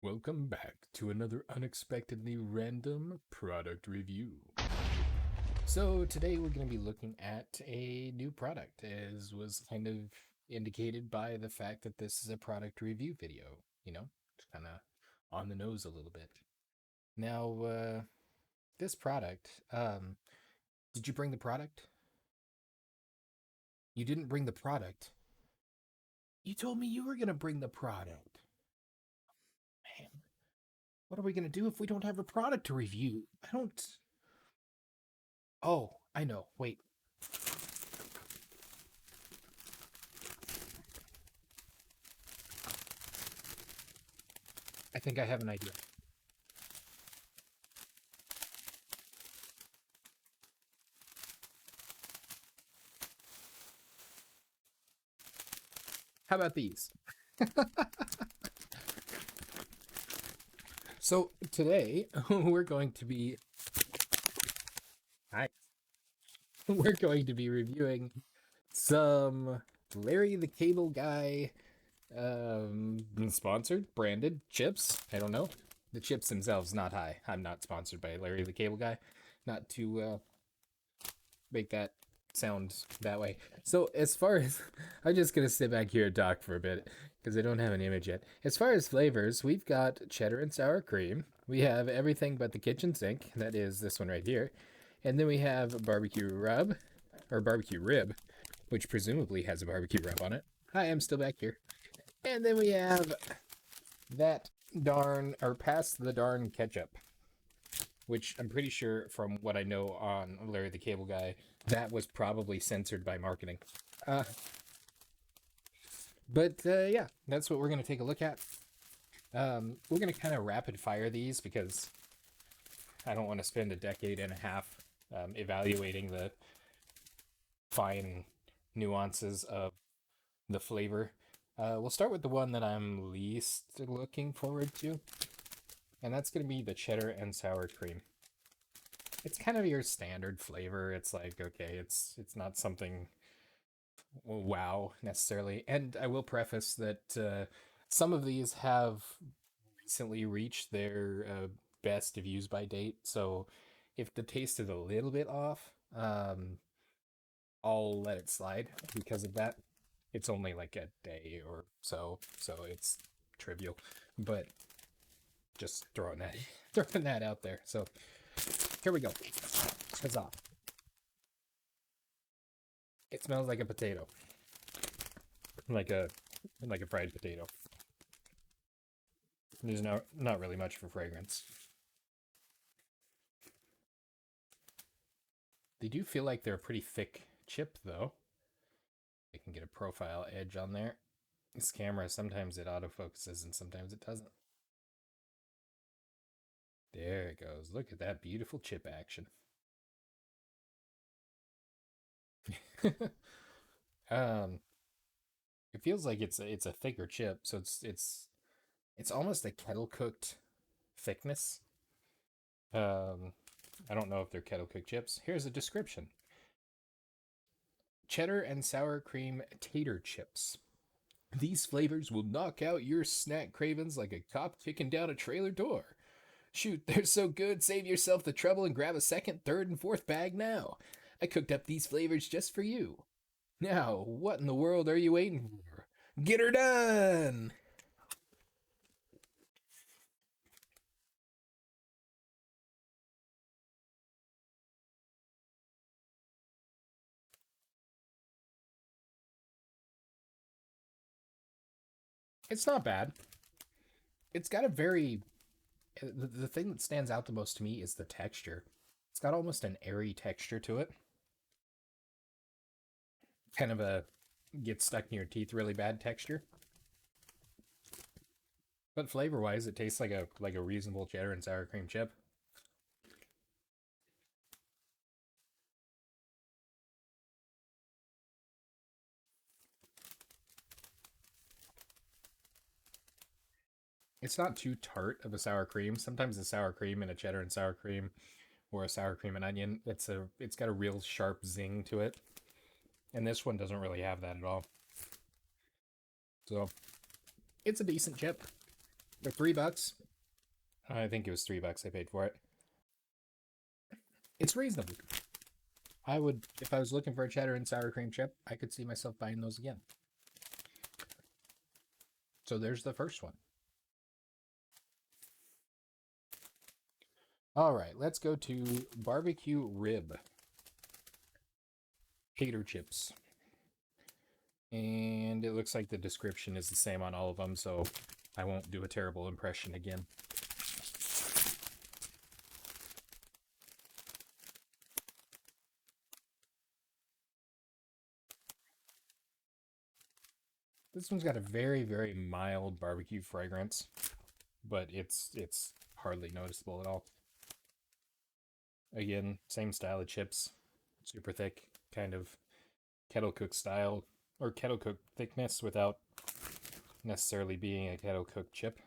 Welcome back to another unexpectedly random product review. So today we're going to be looking at a new product, as was kind of indicated by the fact that this is a product review video, it's kind of on the nose a little bit. Now, this product, did you bring the product? You didn't bring the product. You told me you were going to bring the product. Man, what are we going to do if we don't have a product to review? I don't. Oh, I know. Wait. I think I have an idea. How about these? So today we're going to be hi, we're going to be reviewing some Larry the Cable Guy sponsored branded chips. I don't know. The chips themselves not high. I'm not sponsored by Larry the Cable Guy. Not to make that sound that way. So as far as I'm just gonna sit back here and talk for a bit because I don't have an image yet. As far as flavors, we've got cheddar and sour cream. We have everything but the kitchen sink. That is this one right here. And then we have barbecue rub or barbecue rib, which presumably has a barbecue rub on it. Hi, I'm still back here. And then we have that darn or past the darn ketchup, which I'm pretty sure from what I know on Larry the Cable Guy, that was probably censored by marketing. Uh, but yeah, that's what we're going to take a look at. We're going to kind of rapid fire these because I don't want to spend a decade and a half evaluating the fine nuances of the flavor. We'll start with the one that I'm least looking forward to, and that's going to be the cheddar and sour cream. It's kind of your standard flavor. It's like, okay, it's not something wow necessarily. And I will preface that some of these have recently reached their best views by date. So if the taste is a little bit off, I'll let it slide because of that. It's only like a day or so, so it's trivial. But just throwing that throwing that out there. So here we go. Huzzah. It smells like a potato. Like a fried potato. There's not really much for fragrance. They do feel like they're a pretty thick chip though. I can get a profile edge on there. This camera, sometimes it autofocuses and sometimes it doesn't. There it goes. Look at that beautiful chip action. um, it feels like it's a thicker chip, so it's almost a kettle cooked thickness. Um, I don't know if they're kettle cooked chips. Here's a description: cheddar and sour cream tater chips. These flavors will knock out your snack cravings like a cop kicking down a trailer door. Shoot, they're so good, save yourself the trouble and grab a second, third, and fourth bag now. I cooked up these flavors just for you. Now, what in the world are you waiting for? Get her done! It's not bad. It's got a very. The thing that stands out the most to me is the texture. It's got almost an airy texture to it. Kind of a get stuck in your teeth really bad texture. But flavor wise, it tastes like a reasonable cheddar and sour cream chip. It's not too tart of a sour cream. Sometimes a sour cream and a cheddar and sour cream, or a sour cream and onion, it's got a real sharp zing to it. And this one doesn't really have that at all. So it's a decent chip. For $3, I think it was $3 I paid for it. It's reasonable. I would, if I was looking for a cheddar and sour cream chip, I could see myself buying those again. So there's the first one. All right, let's go to barbecue rib tater chips. And it looks like the description is the same on all of them, so I won't do a terrible impression again. This one's got a very, very mild barbecue fragrance, but it's hardly noticeable at all. Again, same style of chips, super thick, kind of kettle cook style, or kettle cook thickness without necessarily being a kettle cooked chip.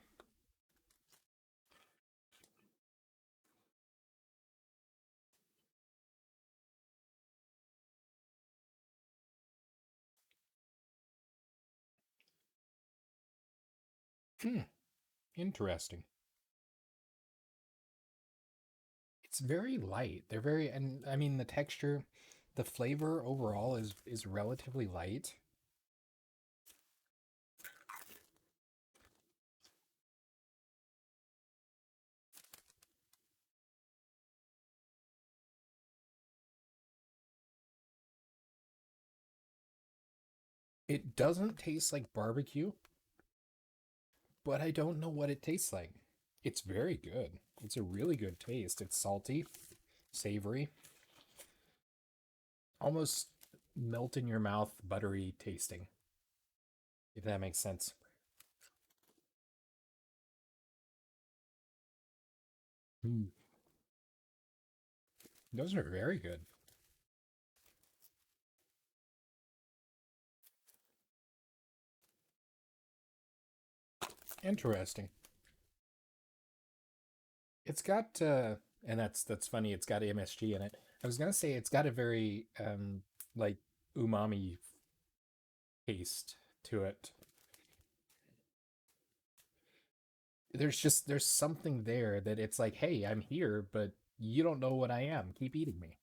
Interesting. It's very light. They're very, and I mean the texture, the flavor overall is relatively light. It doesn't taste like barbecue, but I don't know what it tastes like. It's very good. It's a really good taste. It's salty, savory, almost melt in your mouth, buttery tasting, if that makes sense. Mm. Those are very good. Interesting. It's got and that's funny, it's got MSG in it. I was gonna say it's got a very like umami taste to it. There's something there that it's like, hey, I'm here, but you don't know what I am. Keep eating me.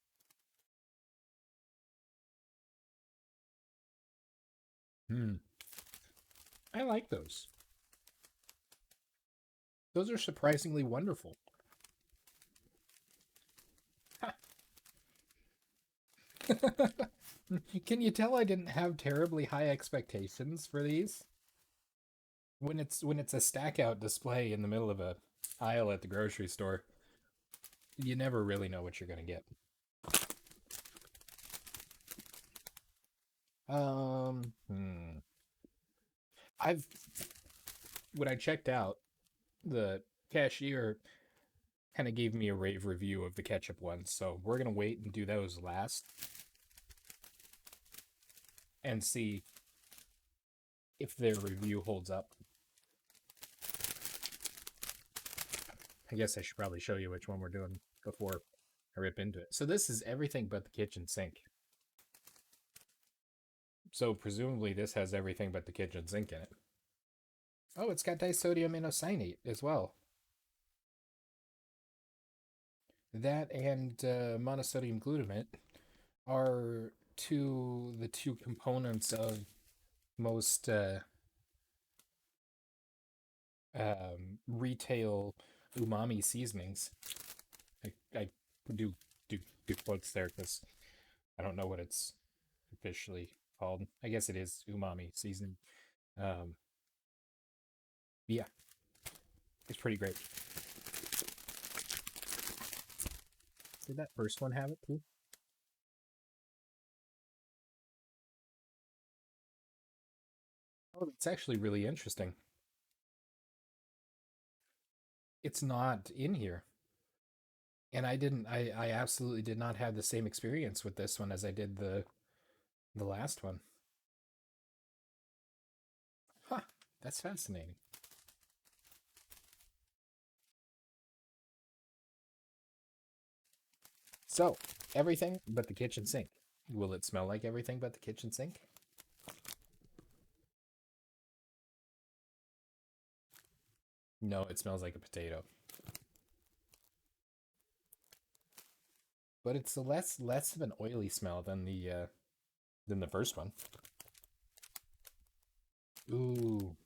Hmm. I like those. Those are surprisingly wonderful. Can you tell I didn't have terribly high expectations for these? When it's a stack out display in the middle of a aisle at the grocery store, you never really know what you're gonna get. Hmm. I've when I checked out, the cashier kind of gave me a rave review of the ketchup ones, so we're gonna wait and do those last and see if their review holds up. I guess I should probably show you which one we're doing before I rip into it. So this is everything but the kitchen sink. So presumably this has everything but the kitchen sink in it. Oh, it's got disodium inositol as well. That and monosodium glutamate are the two components of most retail umami seasonings. I do do quotes there because I don't know what it's officially called. I guess it is umami seasoning. Um, yeah, it's pretty great. Did that first one have it too? Oh, that's actually really interesting. It's not in here. And I absolutely did not have the same experience with this one as I did the last one. Huh, that's fascinating. So, everything but the kitchen sink. Will it smell like everything but the kitchen sink? No, it smells like a potato. But it's a less of an oily smell than the first one. Ooh,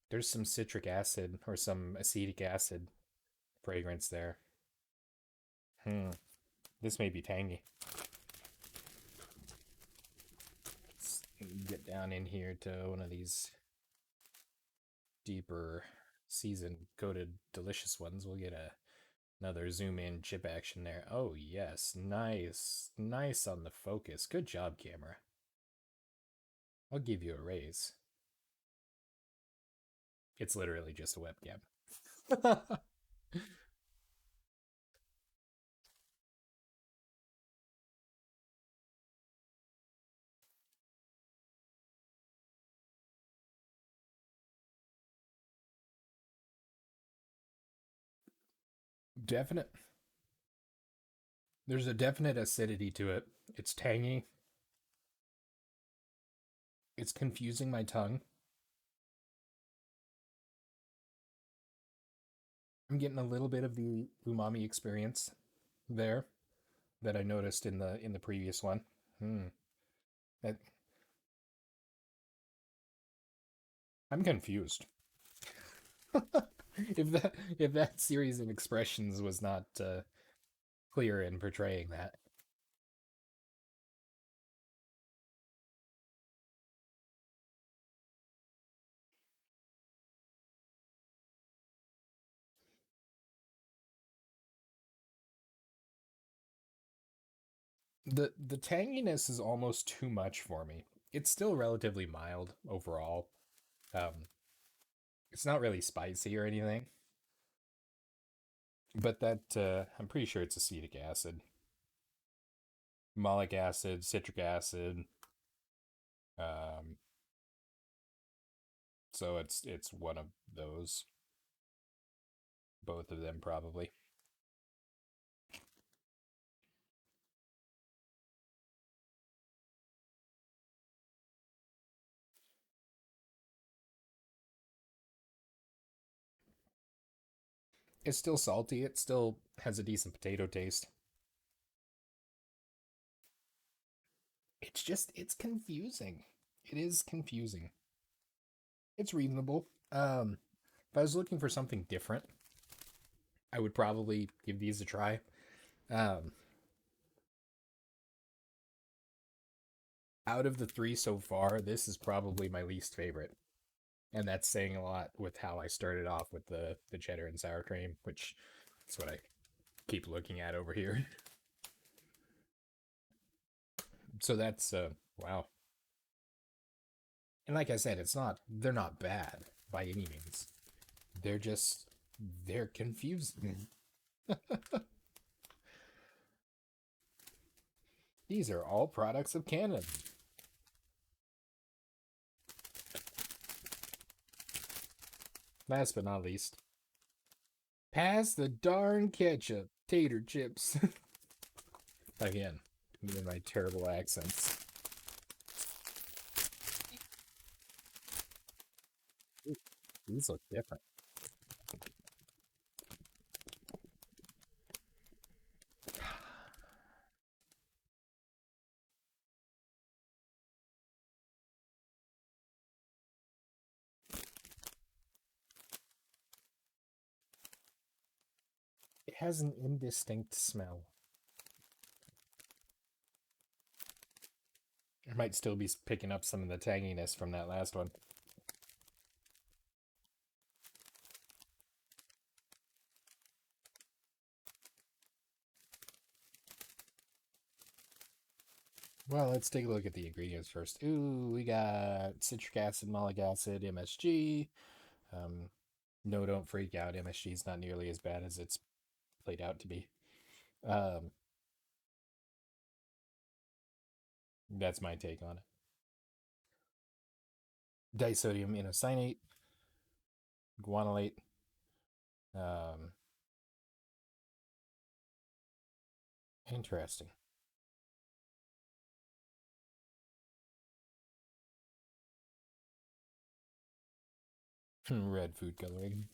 there's some citric acid or some acetic acid fragrance there. Hmm, this may be tangy. Let's get down in here to one of these deeper seasoned coated delicious ones. We'll get another zoom in chip action there. Oh yes, nice on the focus. Good job, camera. I'll give you a raise. It's literally just a webcam. Definite. There's a definite acidity to it. It's tangy. It's confusing my tongue. I'm getting a little bit of the umami experience there that I noticed in the previous one. Hmm. That, I'm confused. If that series of expressions was not clear in portraying that. The tanginess is almost too much for me. It's still relatively mild overall. Um, it's not really spicy or anything, but that I'm pretty sure it's acetic acid, malic acid, citric acid. Um, so it's one of those. Both of them probably. It's still salty. It still has a decent potato taste. It's confusing. It is confusing. It's reasonable. If I was looking for something different, I would probably give these a try. Um, Out of the three so far, this is probably my least favorite, and that's saying a lot with how I started off with the cheddar and sour cream, which is what I keep looking at over here. So that's wow. And like I said, they're not bad by any means. They're just they're confusing. These are all products of Canada. Last but not least, pass the darn ketchup, tater chips. Again, me and my terrible accents. These look different. It has an indistinct smell. I might still be picking up some of the tanginess from that last one. Well, let's take a look at the ingredients first. Ooh, we got citric acid, malic acid, MSG. Um, no, don't freak out. MSG is not nearly as bad as it's played out to be. Um, that's my take on it. Disodium inositol, guanylate. Um, Interesting. Red food coloring.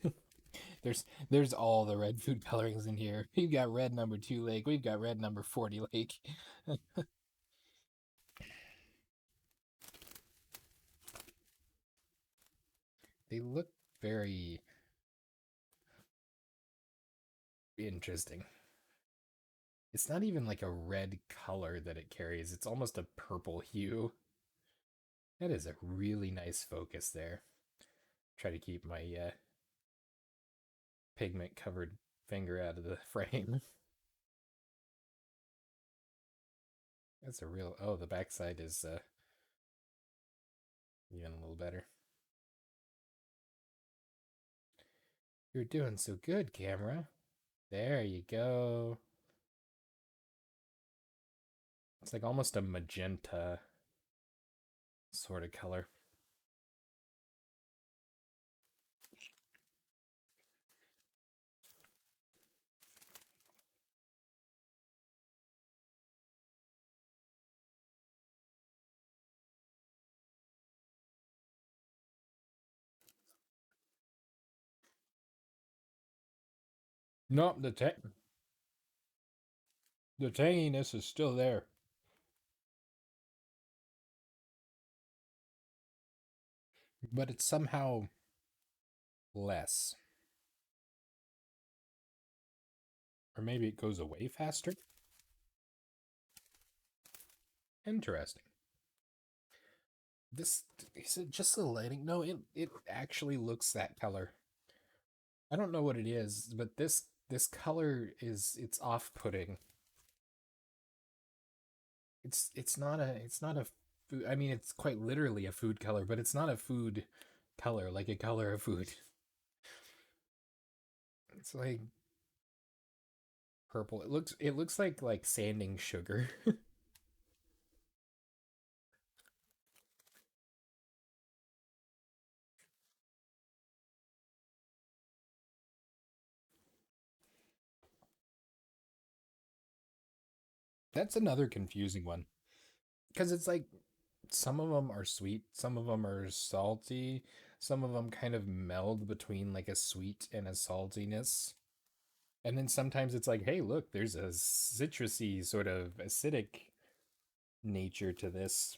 There's all the red food colorings in here. We've got red number 2 lake. We've got red number 40 lake. They look very interesting. It's not even like a red color that it carries. It's almost a purple hue. That is a really nice focus there. Try to keep my pigment covered finger out of the frame. That's a real. Oh, the backside is even a little better. You're doing so good, camera. There you go. It's like almost a magenta sort of color. Nope, the tanginess is still there, but it's somehow less. Or maybe it goes away faster. Interesting. This is it just the lighting? No, it actually looks that color. I don't know what it is, but this color is it's off-putting. It's not a food. I mean, it's quite literally a food color, but it's not a food color like a color of food. It's like purple. It looks like sanding sugar. That's another confusing one because it's like some of them are sweet, some of them are salty, some of them kind of meld between like a sweet and a saltiness. And then sometimes it's like, hey, look, there's a citrusy sort of acidic nature to this.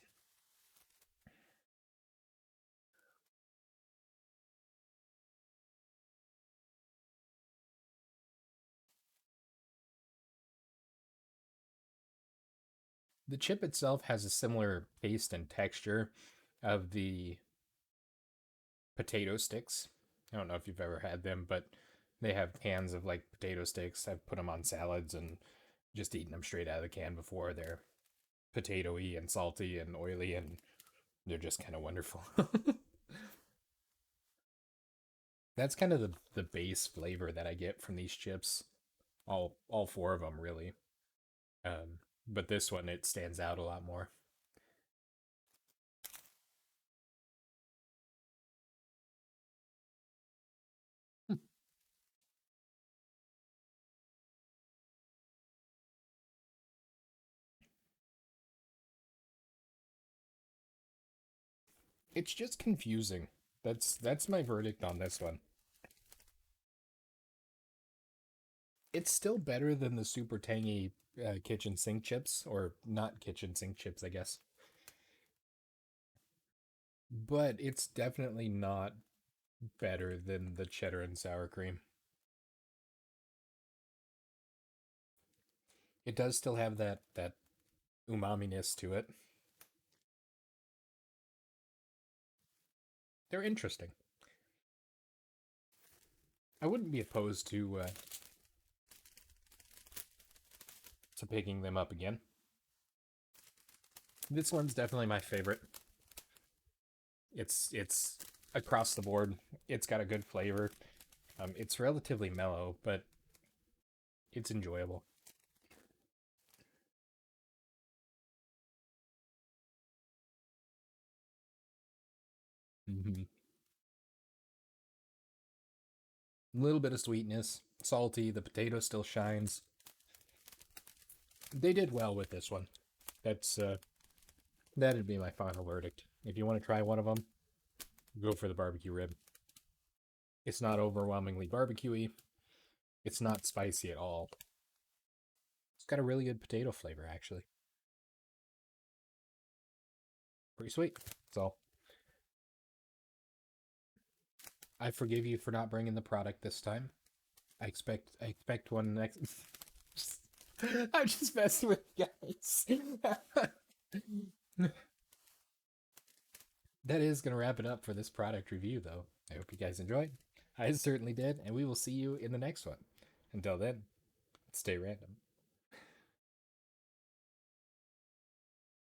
The chip itself has a similar taste and texture of the potato sticks. I don't know if you've ever had them, but they have cans of like potato sticks. I've put them on salads and just eaten them straight out of the can before. They're potatoey and salty and oily, and they're just kind of wonderful. That's kind of the base flavor that I get from these chips. All four of them really. But this one it stands out a lot more. It's just confusing. That's my verdict on this one. It's still better than the super tangy kitchen sink chips, or not kitchen sink chips, I guess. But it's definitely not better than the cheddar and sour cream. It does still have that umami-ness to it. They're interesting. I wouldn't be opposed to picking them up again. This one's definitely my favorite. It's across the board. It's got a good flavor. It's relatively mellow, but it's enjoyable. Mm-hmm. A little bit of sweetness, salty. The potato still shines. They did well with this one. That's that'd be my final verdict. If you want to try one of them, go for the barbecue rib. It's not overwhelmingly barbecuey. It's not spicy at all. It's got a really good potato flavor, actually. Pretty sweet. So, I forgive you for not bringing the product this time. I expect one next. I'm just messing with you guys. That is gonna wrap it up for this product review, though. I hope you guys enjoyed. I certainly did, and we will see you in the next one. Until then, stay random.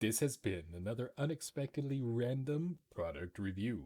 This has been another unexpectedly random product review.